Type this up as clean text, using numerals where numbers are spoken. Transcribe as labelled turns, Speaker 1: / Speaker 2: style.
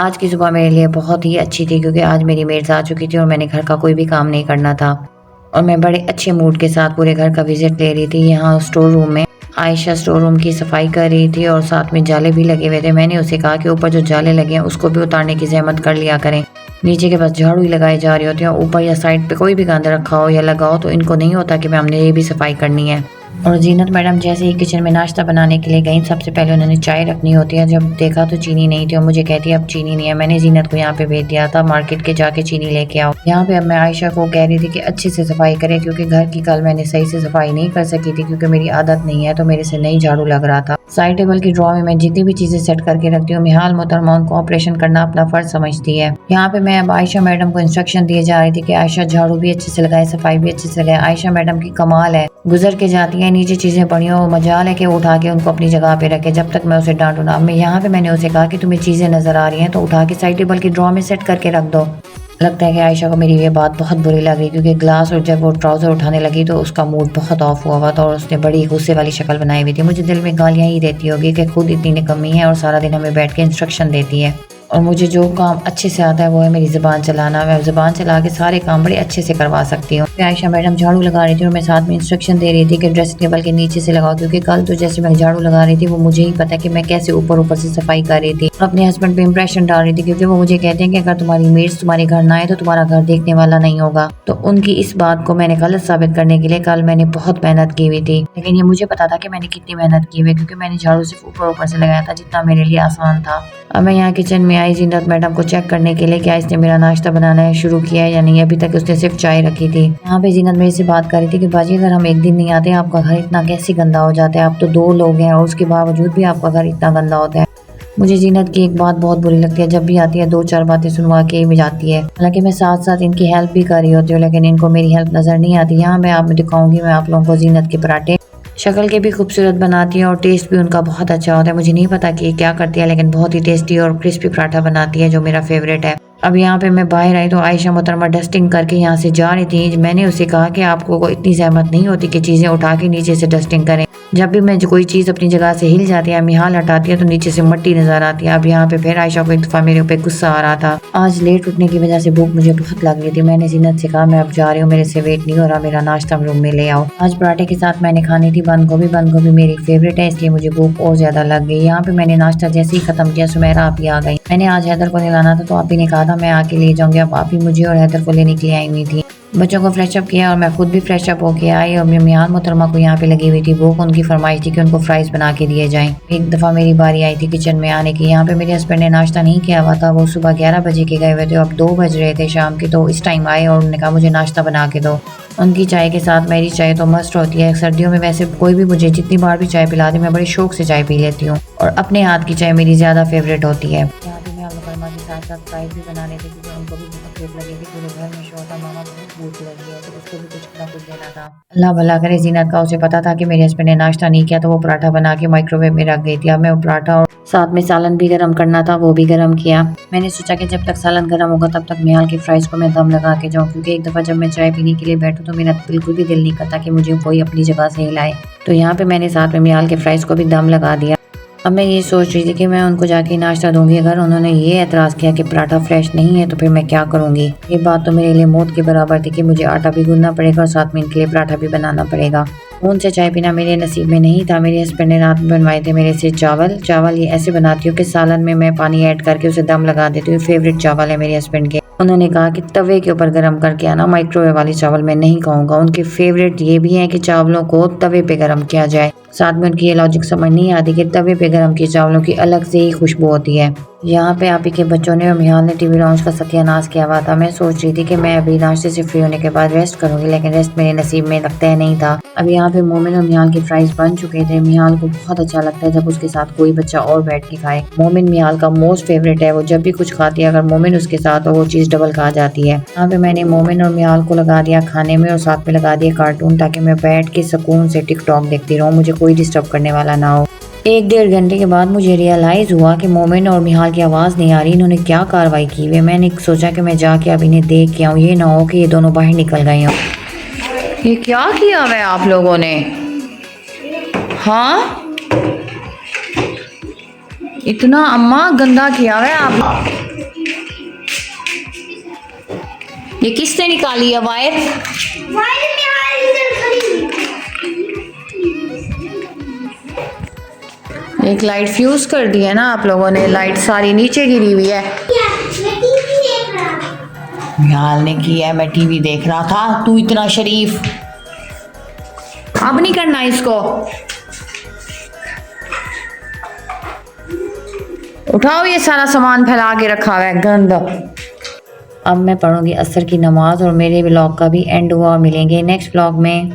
Speaker 1: आज की सुबह मेरे लिए बहुत ही अच्छी थी क्योंकि आज मेरी मेड्स आ चुकी थी और मैंने घर का कोई भी काम नहीं करना था और मैं बड़े अच्छे मूड के साथ पूरे घर का विजिट ले रही थी। यहाँ स्टोर रूम में आयशा स्टोर रूम की सफाई कर रही थी और साथ में जाले भी लगे हुए थे। मैंने उसे कहा कि ऊपर जो जाले लगे हैं उसको भी उतारने की जहमत कर लिया करें। नीचे के बस झाड़ू ही लगाई जा रही होती है, ऊपर या साइड पे कोई भी गंद रखा हो या लगा हो तो इनको नहीं होता कि मैम ने ये भी सफाई करनी है। और जीनत मैडम जैसे ही किचन में नाश्ता बनाने के लिए गई, सबसे पहले उन्होंने चाय रखनी होती है। जब देखा तो चीनी नहीं थी और मुझे कहती है अब चीनी नहीं है। मैंने जीनत को यहाँ पे भेज दिया था मार्केट के जाके चीनी लेके आओ। यहाँ पे अब मैं आयशा को कह रही थी कि अच्छे से सफाई करे क्योंकि घर की कल मैंने सही से सफाई नहीं कर सकी थी क्योंकि मेरी आदत नहीं है तो मेरे से नहीं झाड़ू लग रहा था। साइड टेबल की ड्रॉ में मैं जितनी भी चीजें सेट करके रखती हूँ, मिहाल मोहतरमा उनको ऑपरेशन करना अपना फर्ज समझती है। यहाँ पे मैं अब आयशा मैडम को इंस्ट्रक्शन दिए जा रही थी कि आयशा झाड़ू भी अच्छे से लगाए, सफाई भी अच्छे से लगाए। आयशा मैडम की कमाल है, गुजर के जाती है, नीचे चीजें पड़ी हो मजाल है कि उठा के उनको अपनी जगह पे रखे जब तक मैं उसे डांटू ना। मैं यहाँ पे मैंने उसे कहा कि तुम्हें चीजें नजर आ रही हैं तो उठा के साइड टेबल की ड्रॉ में सेट करके रख दो। लगता है कि आयशा को मेरी ये बात बहुत बुरी लग रही क्योंकि ग्लास और जब वो ट्राउजर उठाने लगी तो उसका मूड बहुत ऑफ हुआ था और उसने बड़ी गुस्से वाली शक्ल बनाई हुई थी। मुझे दिल में गालियां ही देती होगी कि खुद इतनी निकम्मी है और सारा दिन हमें बैठ के इंस्ट्रक्शन देती है। और मुझे जो काम अच्छे से आता है वो है मेरी ज़ुबान चलाना। मैं ज़ुबान चला के सारे काम बड़े अच्छे से करवा सकती हूँ। आयशा मैडम झाड़ू लगा रही थी और मैं साथ में इंस्ट्रक्शन दे रही थी कि ड्रेसिंग टेबल के नीचे से लगाओ क्योंकि कल तो जैसे मैं झाड़ू लगा रही थी वो मुझे ही पता है कि मैं कैसे ऊपर ऊपर से सफाई कर रही थी। अपने हस्बैंड पे इंप्रेशन डाल रही थी क्योंकि वो मुझे कहते हैं कि अगर तुम्हारी मेड्स तुम्हारे घर ना आए तो तुम्हारा घर देखने वाला नहीं होगा। तो उनकी इस बात को मैंने गलत साबित करने के लिए कल मैंने बहुत मेहनत की हुई थी, लेकिन ये मुझे पता था कि मैंने कितनी मेहनत की हुई क्योंकि मैंने झाड़ू सिर्फ ऊपर ऊपर से लगाया था जितना मेरे लिए आसान था। अब मैं यहाँ किचन में आई जीनत मैडम को चेक करने के लिए कि इसने मेरा नाश्ता बनाना है शुरू किया है या नहीं। अभी तक उसने सिर्फ चाय रखी थी। यहाँ पे जीनत मेरे से बात कर रही थी कि बाजी अगर हम एक दिन नहीं आते आपका घर इतना कैसे गंदा हो जाता है। आप तो 2 लोग हैं और उसके बावजूद भी आपका घर इतना गंदा होता है। मुझे जीनत की एक बात बहुत बुरी लगती है, जब भी आती है 2-4 बातें सुनवा के भी जाती है। हालांकि मैं साथ साथ इनकी हेल्प भी कर रही होती हूँ लेकिन इनको मेरी हेल्प नजर नहीं आती। यहाँ मैं आप दिखाऊंगी मैं आप लोगों को जीनत के पराठे शक्ल के भी खूबसूरत बनाती है और टेस्ट भी उनका बहुत अच्छा होता है। मुझे नहीं पता कि ये क्या करती है लेकिन बहुत ही टेस्टी और क्रिस्पी पराठा बनाती है जो मेरा फेवरेट है। अब यहाँ पे मैं बाहर आई तो आयशा मोहतरमा डस्टिंग करके यहाँ से जा रही थी। मैंने उसे कहा कि आपको इतनी जहमत नहीं होती कि चीज़ें उठा के नीचे से डस्टिंग करें। जब भी मैं कोई चीज़ अपनी जगह से हिल जाती है मिहाल हटाती है तो नीचे से मिट्टी नजर आती है। अब यहाँ पे फिर आयशा को एक दफ़ा मेरे ऊपर गुस्सा आ रहा था। आज लेट उठने की वजह से भूख मुझे बहुत लग रही थी। मैंने जीनत से कहा मैं अब जा रही हूँ, मेरे से वेट नहीं हो रहा, मेरा नाश्ता रूम में ले आओ। आज पराठे के साथ मैंने खानी थी बंद गोभी। बंद गोभी मेरी फेवरेट है इसलिए मुझे भूख और ज्यादा लग गई। यहाँ पे मैंने नाश्ता जैसे ही खत्म किया सुमेरा आप ही आ गई। मैंने आज हैदर को लाना था तो आप ही ने कहा था मैं आके ले जाऊंगी। अब आप ही मुझे और हैदर को लेने के लिए आई हुई थी। बच्चों को फ्रेश अप किया और मैं खुद भी फ्रेश अप होके आई और मियान मोहतरमा को यहाँ पे लगी हुई थी भूख। उनकी फरमाइश थी कि उनको फ्राइज बना के दिए जाएं। एक दफ़ा मेरी बारी आई थी किचन में आने की। यहाँ पे मेरे हस्बैंड ने नाश्ता नहीं किया हुआ था, वो सुबह 11 बजे के गए हुए थे। अब 2 बज रहे थे शाम के, तो इस टाइम आए और उन्होंने कहा मुझे नाश्ता बना के दो। उनकी चाय के साथ मेरी चाय तो मस्त होती है। सर्दियों में वैसे कोई भी मुझे जितनी बार भी चाय पिला दे मैं बड़े शौक से चाय पी लेती हूँ और अपने हाथ की चाय मेरी ज़्यादा फेवरेट होती है। यहाँ पे मैं अलमा के साथ साथ फ्राइज भी बनाने थे क्योंकि उनको भी बहुत भूख लगी थी। पूरे घर में शोर था, मामा बहुत भूख लगी है तो उसको भी कुछ ना कुछ देना था। अल्लाह भला करे जीनत का, उसे पता था कि मेरे हस्बैंड ने नाश्ता नहीं किया तो वो पराठा बना के माइक्रोवेव में रख गई थी। अब मैं वो पराठा और साथ में सालन भी गर्म करना था वो भी गर्म किया। मैंने सोचा कि जब तक सालन गर्म होगा तब तक मिहाल की फ्राइज को मैं दम लगा के जाऊँ क्योंकि एक दफ़ा जब मैं चाय पीने के लिए बैठूँ तो मेरा बिल्कुल भी दिल नहीं करता कि मुझे कोई अपनी जगह से हिलाए। तो यहाँ पे मैंने साथ में मिहाल के फ्राइज को भी दम लगा दिया। अब मैं ये सोच रही थी कि मैं उनको जाके नाश्ता दूंगी। अगर उन्होंने ये एतराज़ किया कि पराठा फ्रेश नहीं है तो फिर मैं क्या करूंगी। ये बात तो मेरे लिए मौत के बराबर थी कि मुझे आटा भी गूंदना पड़ेगा और साथ में इनके लिए पराठा भी बनाना पड़ेगा। खून से चाय पीना मेरे नसीब में नहीं था। मेरे हस्बैंड ने रात में बनवाए थे मेरे से चावल ये ऐसे बनाती हूँ कि सालन में मैं पानी ऐड करके उसे दम लगा देती हूँ। फेवरेट चावल है मेरे हस्बैंड के। उन्होंने कहा कि तवे के ऊपर गर्म करके आना, माइक्रोवेव वाले चावल मैं नहीं खाऊंगा। उनके फेवरेट ये भी है कि चावलों को तवे पे गर्म किया जाए। साथ में उनकी ये लॉजिक समझ नहीं आती कि तवे पे गर्म किए चावलों की अलग से ही खुशबू होती है। यहाँ पे आप ही के बच्चों ने और मिहाल ने टीवी लॉन्च का सत्यानाश किया हुआ था। मैं सोच रही थी कि मैं अभी नाश्ते से फ्री होने के बाद रेस्ट करूंगी लेकिन रेस्ट मेरे नसीब में लगता है नहीं था। अब यहाँ पे मोमिन और मिहाल के फ्राइज बन चुके थे। मिहाल को बहुत अच्छा लगता है जब उसके साथ कोई बच्चा और बैठ के खाए। मोमिन मिहाल का मोस्ट फेवरेट है, वो जब भी कुछ खाती है अगर मोमिन उसके साथ हो वो चीज डबल खा जाती है। यहाँ पे मैंने मोमिन और मिहाल को लगा दिया खाने में और साथ में लगा दिया कार्टून ताकि मैं बैठ के सुकून से टिकटॉक देखती रहूं, मुझे कोई डिस्टर्ब करने वाला ना हो। 1-1.5 घंटे के बाद मुझे रियलाइज हुआ कि मोमिन और मिहाल की आवाज़ नहीं आ रही। इन्होंने क्या कार्रवाई की हुई है। मैंने सोचा कि मैं जाके अब इन्हें देख के आऊँ, ये ना हो कि ये दोनों बाहर निकल गए हों। ये क्या किया हुआ है आप लोगों ने? हाँ इतना अम्मा गंदा किया हुआ है आप। ये किसने निकाली है वायर? एक लाइट फ्यूज कर दी है ना आप लोगों ने, लाइट सारी नीचे गिरी हुई है। निहाल ने की है, मैं टीवी देख रहा था। तू इतना शरीफ, अब नहीं करना इसको। उठाओ, ये सारा सामान फैला के रखा हुआ है, गंद। अब मैं पढ़ूंगी असर की नमाज और मेरे ब्लॉग का भी एंड हुआ। मिलेंगे नेक्स्ट ब्लॉग में।